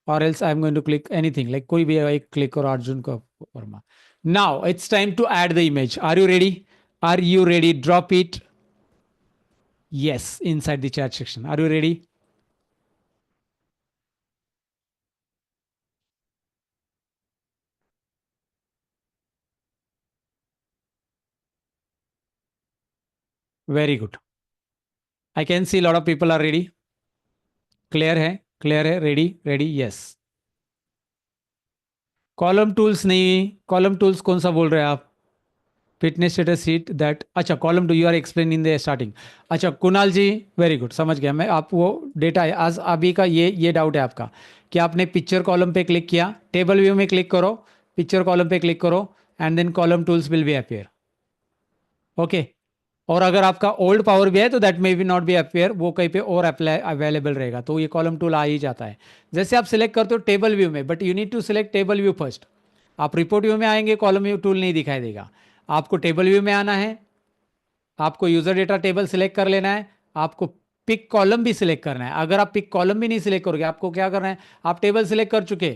और else I am going to click anything, like कोई भी एक क्लिक करो, अर्जुन को Verma. Now it's time to add the image. Are you ready? Are you ready? Drop it. Yes, inside the chat section. Are you ready? Very good. I can see a lot of people are ready. Clear है? Clear है? Ready? Ready? Yes. Column tools नहीं. Column tools कौन सा बोल रहे हैं आप? Fitness status sheet that. अच्छा, column to you are explain in the starting. अच्छा कुणाल जी, वेरी गुड, समझ गया मैं. आप वो डेटा है आज अभी का, ये डाउट है आपका कि आपने पिक्चर कॉलम पे क्लिक किया. टेबल व्यू में क्लिक करो, पिक्चर कॉलम पे क्लिक करो, and then column tools will be appear. Okay. और अगर आपका ओल्ड पावर भी है तो that may be not be appear, वो कहीं पे और अप्लाई अवेलेबल रहेगा, तो ये कॉलम टूल आ ही जाता है. जैसे आप सिलेक्ट करते हो टेबल व्यू में, but you need to select table view first. आप रिपोर्ट व्यू में आएंगे, कॉलम व्यू टूल नहीं दिखाई देगा. आपको टेबल व्यू में आना है, आपको यूजर डेटा टेबल सिलेक्ट कर लेना है, आपको पिक कॉलम भी सिलेक्ट करना है. अगर आप पिक कॉलम भी नहीं सिलेक्ट करोगे, आपको क्या करना है, आप टेबल सिलेक्ट कर चुके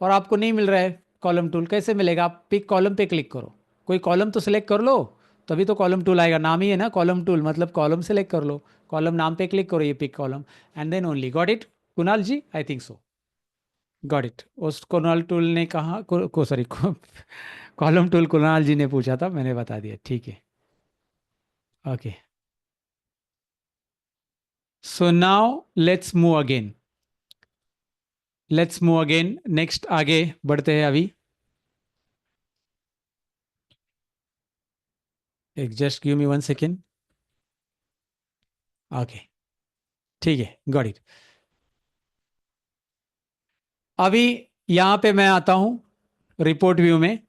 और आपको नहीं मिल रहा है कॉलम टूल, कैसे मिलेगा? आप पिक कॉलम पे क्लिक करो, कोई कॉलम तो सिलेक्ट कर लो, तभी तो कॉलम टूल आएगा. नाम ही है ना कॉलम टूल, मतलब कॉलम सेलेक्ट कर लो, कॉलम नाम पे क्लिक करो, ये pick column, and then only. Got it Kunal ji? I think so. Got it. उस कुणाल टूल ने कहा को sorry column tool Kunal ji ने पूछा था, मैंने बता दिया. ठीक है. Okay. So now let's move again. Let's move again. Next आगे बढ़ते हैं अभी. एक just give me 1 second. Okay. ठीक है. Got it. अभी यहां पे मैं आता हूं रिपोर्ट व्यू में,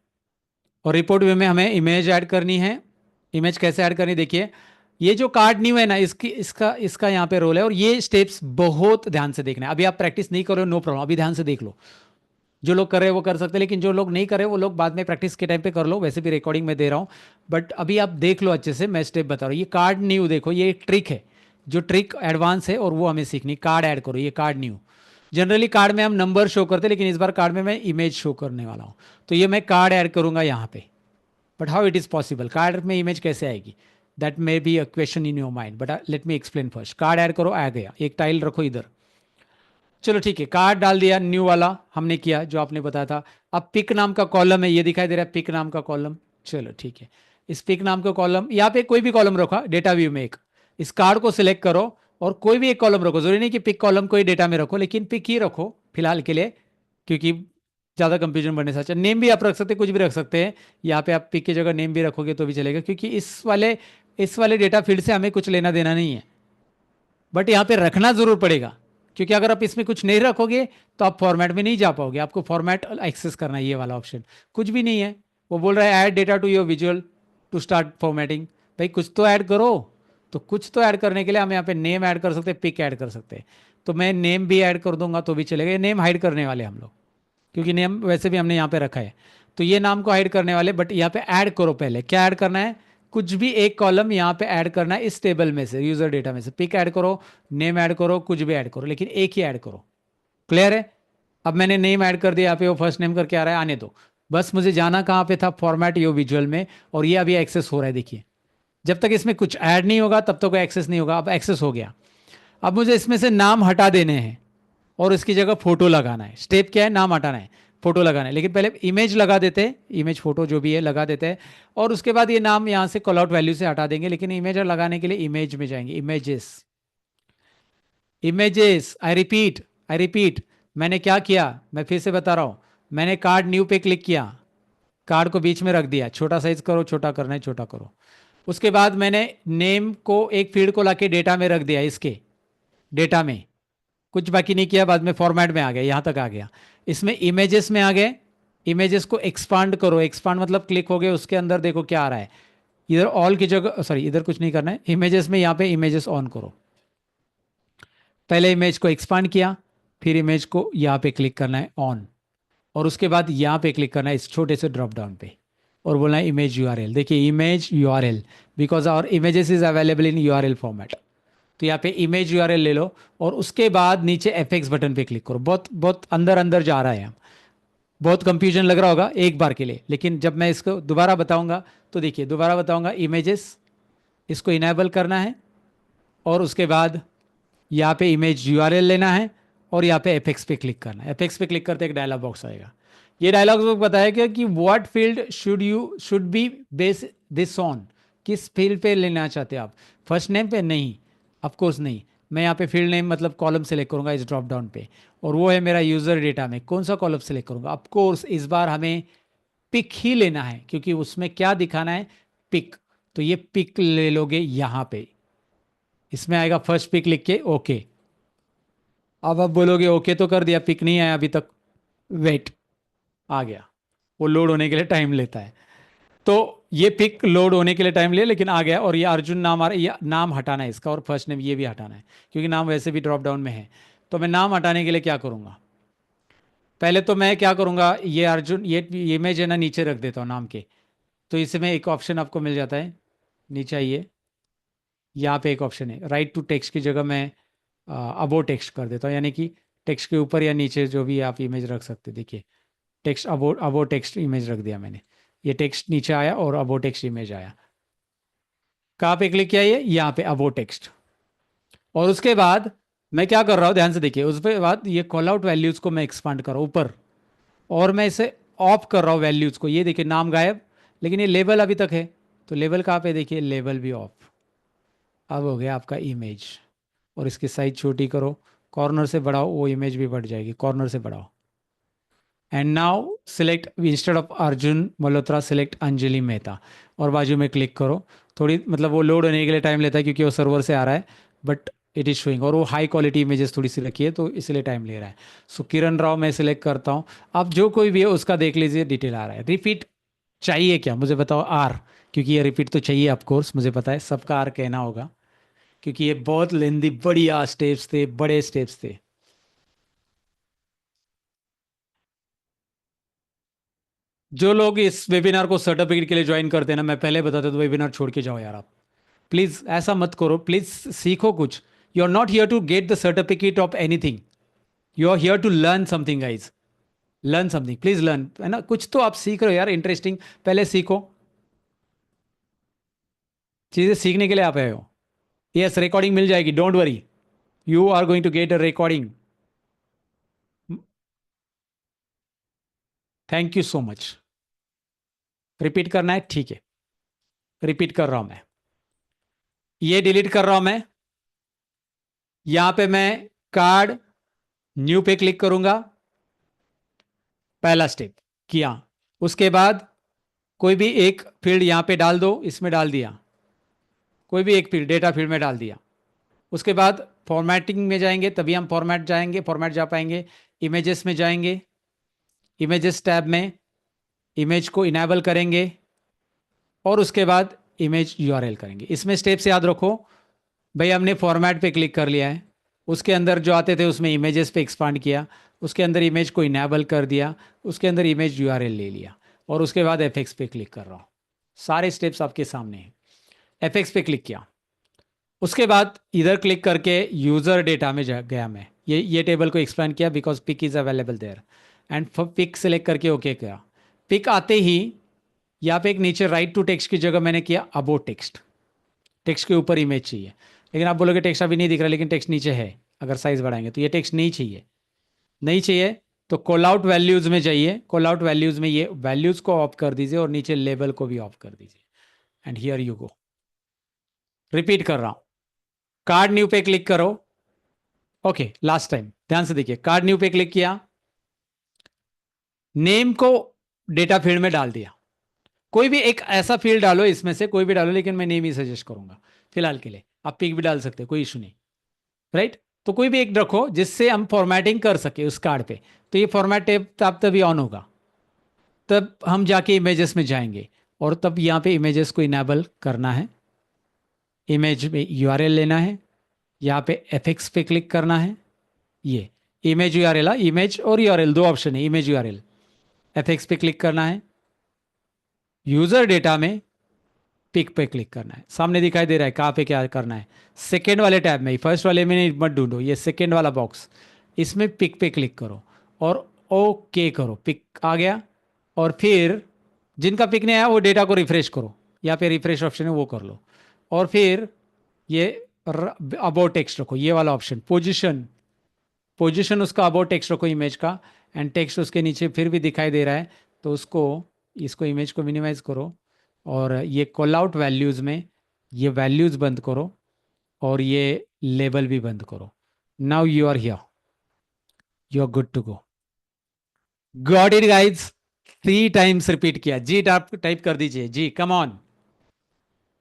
और रिपोर्ट व्यू में हमें इमेज ऐड करनी है. इमेज कैसे ऐड करनी, देखिए ये जो कार्ड न्यू है ना, इसकी इसका इसका यहाँ पे रोल है, और ये स्टेप्स बहुत ध्यान से देखना है. अभी आप प्रैक्टिस नहीं करो, नो प्रॉब्लम, अभी ध्यान से देख लो. जो लोग कर रहे हैं वो कर सकते हैं, लेकिन जो लोग नहीं कर रहे वो लोग बाद में प्रैक्टिस के टाइम पे कर लो. वैसे भी रिकॉर्डिंग में दे रहा हूँ, बट अभी आप देख लो अच्छे से, मैं स्टेप बता रहा हूँ. ये कार्ड न्यू देखो, ये एक ट्रिक है, जो ट्रिक एडवांस है और वो हमें सीखनी. कार्ड ऐड करो, ये कार्ड न्यू. जनरली कार्ड में हम नंबर शो करते हैं, लेकिन इस बार कार्ड में मैं इमेज शो करने वाला हूँ. तो ये मैं कार्ड ऐड करूंगा यहाँ पे. But how it is possible, card में इमेज कैसे आएगी? That may be a question in your mind, but let me explain first. Card add करो, आ गया. एक टाइल रखो इधर. चलो ठीक है, कार्ड डाल दिया, न्यू वाला हमने किया जो आपने बताया था. अब पिक नाम का कॉलम है, ये दिखाई दे रहा है पिक नाम का कॉलम. चलो ठीक है, इस पिक नाम का कॉलम, यहाँ पे कोई भी कॉलम रखा डेटा व्यू में एक. इस कार्ड को सिलेक्ट करो और कोई भी एक कॉलम रखो. जरूरी नहीं कि पिक कॉलम को ही डेटा में रखो, लेकिन पिक ही रखो फिलहाल के लिए, क्योंकि ज़्यादा कंफ्यूजन बनने से अच्छा. नेम भी आप रख सकते हैं, कुछ भी रख सकते हैं. यहाँ पे आप पिक की जगह नेम भी रखोगे तो भी चलेगा, क्योंकि इस वाले डेटा फील्ड से हमें कुछ लेना देना नहीं है. बट यहाँ पे रखना जरूर पड़ेगा, क्योंकि अगर आप इसमें कुछ नहीं रखोगे तो आप फॉर्मेट में नहीं जा पाओगे. आपको फॉर्मेट एक्सेस करना है, ये वाला ऑप्शन. कुछ भी नहीं है, वो बोल रहा है add data to your visual to start formatting. भाई कुछ तो ऐड करो. तो कुछ तो ऐड करने के लिए हम यहाँ पे नेम ऐड कर सकते हैं, पिक ऐड कर सकते हैं. तो मैं नेम भी ऐड कर दूंगा तो भी चलेगा. ये नेम हाइड करने वाले हम लोग, क्योंकि नेम वैसे भी हमने यहाँ पे रखा है. तो ये नाम को हाइड करने वाले, बट यहाँ पे ऐड करो. पहले क्या ऐड करना है? कुछ भी एक कॉलम यहाँ पे ऐड करना है इस टेबल में से, यूजर डेटा में से. पिक ऐड करो, नेम ऐड करो, कुछ भी ऐड करो, लेकिन एक ही ऐड करो. क्लियर है? अब मैंने नेम ऐड कर दिया, यहाँ पे वो फर्स्ट नेम करके आ रहा है, आने दो. बस मुझे जाना कहाँ पे था? फॉर्मेट योर विजुअल में, और ये अभी एक्सेस हो रहा है. देखिए, जब तक इसमें कुछ ऐड नहीं होगा तब तक कोई एक्सेस नहीं होगा. अब एक्सेस हो गया. अब मुझे इसमें से नाम हटा देने हैं और इसकी जगह फोटो लगाना है. स्टेप क्या है? नाम हटाना है, फोटो लगाना है. लेकिन पहले इमेज लगा देते हैं, इमेज फोटो जो भी है लगा देते हैं, और उसके बाद ये नाम यहाँ से कॉल आउट वैल्यू से हटा देंगे. लेकिन इमेज लगाने के लिए इमेज में जाएंगे, इमेजेस. Images, I repeat. मैंने क्या किया, मैं फिर से बता रहा हूँ. मैंने कार्ड न्यू पे क्लिक किया, कार्ड को बीच में रख दिया. छोटा साइज करो, छोटा करना है छोटा करो. उसके बाद मैंने नेम को एक फील्ड को लाके डेटा में रख दिया, इसके डेटा में. कुछ बाकी नहीं किया, बाद में फॉर्मेट में आ गया, यहाँ तक आ गया. इसमें इमेजेस में आ गए, इमेजेस को एक्सपांड करो, एक्सपांड मतलब क्लिक हो गए, उसके अंदर देखो क्या आ रहा है, इधर ऑल की जगह, सॉरी इधर कुछ नहीं करना है, इमेजेस में यहाँ पे इमेजेस ऑन करो। पहले इमेज को एक्सपांड किया, फिर इमेज को यहाँ पे क्लिक करना है ऑन, और उसके बाद यहाँ पे क्लिक करना है इस छोटे से ड्रॉप डाउन पे, और बोलना है इमेज यूआरएल। देखिए image URL, because our images is available in URL format. तो यहाँ पे इमेज यूआरएल ले लो, और उसके बाद नीचे एफएक्स बटन पे क्लिक करो। बहुत बहुत अंदर अंदर जा रहा है, बहुत कंफ्यूजन लग रहा होगा एक बार के लिए, लेकिन जब मैं इसको दोबारा बताऊंगा तो देखिए, दोबारा बताऊंगा, इमेजेस, इसको इनेबल करना है, और उसके बाद यहाँ पे इमेज यूआरएल लेना है, और यहाँ पे एपेक्स पे क्लिक करना है। एपेक्स पे क्लिक करते एक डायलॉग बॉक्स आएगा। ये डायलॉग बॉक्स बताएगा कि what field should be base this on, किस फील्ड पे लेना चाहते हैं आप, फर्स्ट नेम पे नहीं, ऑफ कोर्स नहीं। मैं यहाँ पे फील्ड नेम मतलब कॉलम सेलेक्ट करूंगा इस ड्रॉप डाउन पे, और वो है मेरा यूजर डेटा में कौन सा कॉलम सेलेक्ट करूंगा। ऑफ कोर्स इस बार हमें पिक ही लेना है, क्योंकि उसमें क्या दिखाना है, पिक। तो ये पिक ले लोगे यहाँ पे, इसमें आएगा फर्स्ट पिक लिख के ओके। अब आप बोलोगे ओके तो कर दिया, पिक नहीं आया अभी तक, वेट, आ गया। वो लोड होने के लिए टाइम लेता है, तो ये पिक लोड होने के लिए टाइम ले, लेकिन आ गया। और ये अर्जुन नाम आ रहा है, ये नाम हटाना है इसका, और फर्स्ट नेम ये भी हटाना है, क्योंकि नाम वैसे भी ड्रॉप डाउन में है। तो मैं नाम हटाने के लिए क्या करूंगा, पहले तो मैं क्या करूंगा, ये अर्जुन, ये इमेज है ना, नीचे रख देता हूँ नाम के। तो इसमें एक ऑप्शन आपको मिल जाता है, नीचे आइए, यहाँ पे एक ऑप्शन है राइट टू टेक्स्ट की जगह मैं अबो टेक्स्ट कर देता हूँ, यानी कि टेक्स्ट के ऊपर या नीचे जो भी आप इमेज रख सकते हैं। देखिए टेक्स्ट अबो अबो टेक्स्ट इमेज रख दिया मैंने, ये टेक्स्ट नीचे आया और अबो टेक्स्ट इमेज आया। कहाँ पे क्लिक किया, ये यहाँ पे अबो टेक्स्ट। और उसके बाद मैं क्या कर रहा हूँ, ध्यान से देखिए, उसके बाद ये कॉल आउट वैल्यूज को मैं एक्सपांड कर रहा हूँ ऊपर, और मैं इसे ऑफ कर रहा हूँ वैल्यूज को। ये देखिए नाम गायब, लेकिन ये लेबल अभी तक है, तो लेबल कहाँ पे, देखिए लेबल भी ऑफ। अब हो गया आपका इमेज, और इसकी साइज छोटी करो, कॉर्नर से बढ़ाओ, वो इमेज भी बढ़ जाएगी, कॉर्नर से बढ़ाओ। And now select, instead of Arjun Malhotra select Anjali Mehta, और बाजू में क्लिक करो। थोड़ी मतलब वो लोड होने के लिए टाइम लेता है, क्योंकि वो सर्वर से आ रहा है, बट इट इज़ शोइंग, और वो हाई क्वालिटी इमेजेस थोड़ी सी रखी है, तो इसलिए टाइम ले रहा है। सो किरण राव मैं सिलेक्ट करता हूँ। अब जो कोई भी है उसका देख लीजिए, डिटेल आ रहा है। रिपीट चाहिए क्या, मुझे बताओ, आर, क्योंकि ये रिपीट तो चाहिए ऑफ कोर्स, मुझे पता है सबका आर कहना होगा, क्योंकि ये बहुत लेंदी बढ़िया स्टेप्स थे, बड़े स्टेप्स थे। जो लोग इस वेबिनार को सर्टिफिकेट के लिए ज्वाइन करते हैं ना, मैं पहले बताता तो वेबिनार छोड़ के जाओ यार आप, प्लीज ऐसा मत करो, प्लीज सीखो कुछ। You are not here to get the certificate of anything, you are here to learn something guys, learn something, please learn, है ना, कुछ तो आप सीख रहे हो यार इंटरेस्टिंग, पहले सीखो, चीजें सीखने के लिए आप आए हो। यस, रिकॉर्डिंग मिल जाएगी, don't worry, you are going to get a recording. Thank you so much. Repeat करना है, ठीक है, रिपीट कर रहा हूं मैं, ये डिलीट कर रहा हूं मैं। यहां पे मैं कार्ड न्यू पे क्लिक करूंगा, पहला स्टेप किया। उसके बाद कोई भी एक फील्ड यहां पे डाल दो, इसमें डाल दिया, कोई भी एक फील्ड डेटा फील्ड में डाल दिया। उसके बाद फॉर्मेटिंग में जाएंगे, तभी हम फॉर्मेट जाएंगे, फॉर्मेट जा पाएंगे। इमेजेस में जाएंगे, इमेजेस टैब में इमेज को इनेबल करेंगे, और उसके बाद इमेज यूआरएल करेंगे। इसमें स्टेप्स याद रखो भाई, हमने फॉर्मेट पे क्लिक कर लिया है, उसके अंदर जो आते थे उसमें इमेजेस पे एक्सपांड किया, उसके अंदर इमेज को इनेबल कर दिया, उसके अंदर इमेज यूआरएल ले लिया, और उसके बाद एफएक्स पे क्लिक कर रहा हूँ। सारे स्टेप्स आपके सामने हैं। एफएक्स पे क्लिक किया, उसके बाद इधर क्लिक करके यूजर डेटा में गया मैं, ये टेबल को एक्सप्लेन किया, because pic is available there, and pic select करके ओके किया। पिक आते ही यहाँ पे एक नीचे राइट टू टेक्स्ट की जगह मैंने किया अबो टेक्स्ट, टेक्स्ट के ऊपर इमेज चाहिए। लेकिन आप बोलोगे टेक्स्ट अभी नहीं दिख रहा, लेकिन टेक्स्ट नीचे है, अगर साइज बढ़ाएंगे तो ये टेक्स्ट नहीं चाहिए, नहीं चाहिए तो कॉल आउट वैल्यूज में जाइए, कॉल आउट वैल्यूज में ये वैल्यूज को ऑफ कर दीजिए, और नीचे लेबल को भी ऑफ कर दीजिए, and here you go. Repeat कर रहा हूं, कार्ड न्यू पे क्लिक करो, ओके लास्ट टाइम ध्यान से देखिए, कार्ड न्यू पे क्लिक किया, नेम को डेटा फील्ड में डाल दिया, कोई भी एक ऐसा फील्ड डालो, इसमें से कोई भी डालो, लेकिन मैं नेम ही सजेस्ट करूंगा फिलहाल के लिए, आप पिक भी डाल सकते हो, कोई इशू नहीं, राइट। तो कोई भी एक रखो जिससे हम फॉर्मेटिंग कर सके उस कार्ड पे, तो ये फॉर्मेट टैब तब तभी ऑन होगा। तब हम जाके इमेजेस में जाएंगे और तब यहाँ पे इमेजेस को इनेबल करना है। इमेज में यूआरएल लेना है, यहाँ पे एफएक्स पे क्लिक करना है। ये इमेज यूआरएल, इमेज और यूआरएल दो ऑप्शन है, इमेज यूआरएल। एफएक्स पे क्लिक करना है, यूजर डेटा में पिक पे क्लिक करना है। सामने दिखाई दे रहा है कहाँ पे क्या करना है, सेकेंड वाले टैब में, फर्स्ट वाले में नहीं, मत ढूंढो, ये सेकेंड वाला बॉक्स, इसमें पिक पे क्लिक करो और ओके करो, पिक आ गया। और फिर जिनका पिक नहीं आया वो डेटा को रिफ्रेश करो, यहाँ पे रिफ्रेश ऑप्शन है वो कर लो। और फिर ये अबाउट टेक्स्ट रखो, ये वाला ऑप्शन, पोजिशन, पोजिशन उसका अबाउट टेक्स्ट रखो इमेज का, एंड टेक्स्ट उसके नीचे फिर भी दिखाई दे रहा है तो उसको, इसको इमेज को मिनिमाइज करो और ये कॉल आउट वैल्यूज में ये वैल्यूज बंद करो और ये लेबल भी बंद करो। Now you are here, you are good to go. Got it guys? 3 times repeat किया जी, टाइप कर दीजिए जी, come on.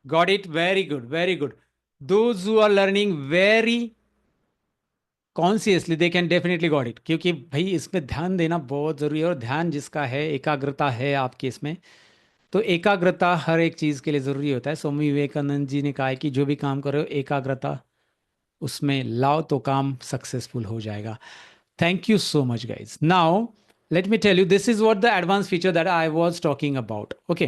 Got it? Very good, very good. Those who are learning very consciously they can definitely got it, क्योंकि भाई इसमें ध्यान देना बहुत जरूरी है, और ध्यान जिसका है, एकाग्रता है आपके इसमें, तो एकाग्रता हर एक चीज़ के लिए ज़रूरी होता है। स्वामी विवेकानंद जी ने कहा है कि जो भी काम करो एकाग्रता उसमें लाओ तो काम सक्सेसफुल हो जाएगा। Thank you so much guys. Now let me tell you, this is what the advance feature that I was talking about. Okay,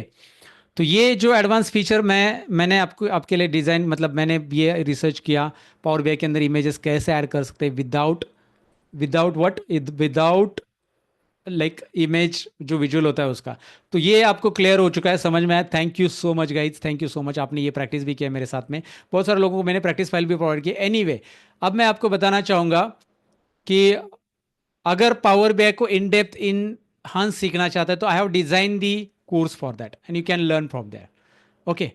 तो ये जो एडवांस फीचर मैंने आपको आपके लिए डिज़ाइन, मतलब मैंने ये रिसर्च किया पावर बीआई के अंदर इमेजेस कैसे ऐड कर सकते हैं without, without what, without like image जो विजुअल होता है उसका। तो ये आपको क्लियर हो चुका है, समझ में आया? Thank you so much guys, thank you so much. आपने ये प्रैक्टिस भी किया मेरे साथ में, बहुत सारे लोगों को मैंने प्रैक्टिस फाइल भी प्रोवाइड की। एनीवे, अब मैं आपको बताना चाहूंगा कि अगर पावर बीआई को इन डेप्थ इन हांस सीखना चाहता है तो I have design the course for that and you can learn from there. Okay,